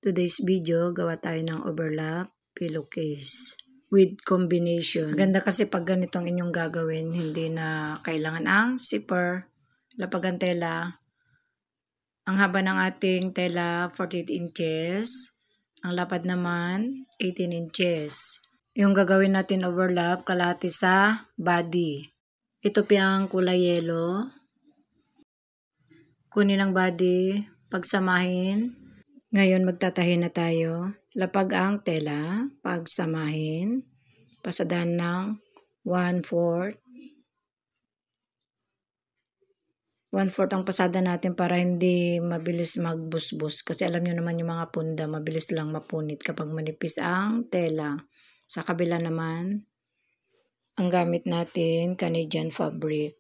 Today's video, gawa tayo ng overlap pillowcase with combination. Maganda kasi pag ganitong inyong gagawin, hindi na kailangan ang zipper, lapag ang tela. Ang haba ng ating tela, 48 inches. Ang lapad naman, 18 inches. Yung gagawin natin overlap, kalahati sa body. Ito piyang kulay yellow. Kunin ang body, pagsamahin. Ngayon magtatahi na tayo. Lapag ang tela, pagsamahin, pasadahan ng 1/4. 1/4 ang pasada natin para hindi mabilis magbusbus. Kasi alam nyo naman yung mga punda, mabilis lang mapunit kapag manipis ang tela. Sa kabila naman, ang gamit natin, Canadian fabric.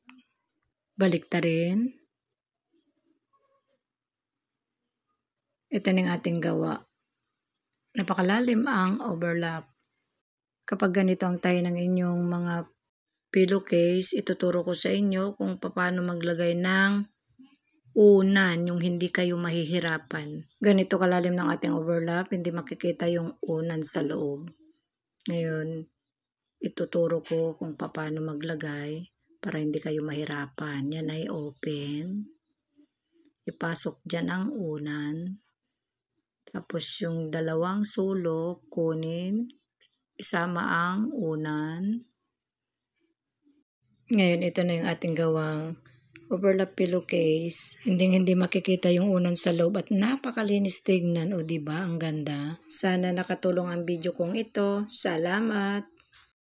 Baliktarin. Ito na yung ating gawa. Napakalalim ang overlap. Kapag ganito ang tayo ng inyong mga pillowcase, ituturo ko sa inyo kung paano maglagay ng unan, yung hindi kayo mahihirapan. Ganito kalalim ng ating overlap, hindi makikita yung unan sa loob. Ngayon, ituturo ko kung paano maglagay para hindi kayo mahirapan. Yan ay open. Ipasok dyan ang unan. Tapos yung dalawang sulok, kunin, isama ang unan. Ngayon, ito na yung ating gawang overlap pillowcase. Hindi makikita yung unan sa loob at napakalinis tignan. O diba, ang ganda. Sana nakatulong ang video kong ito. Salamat!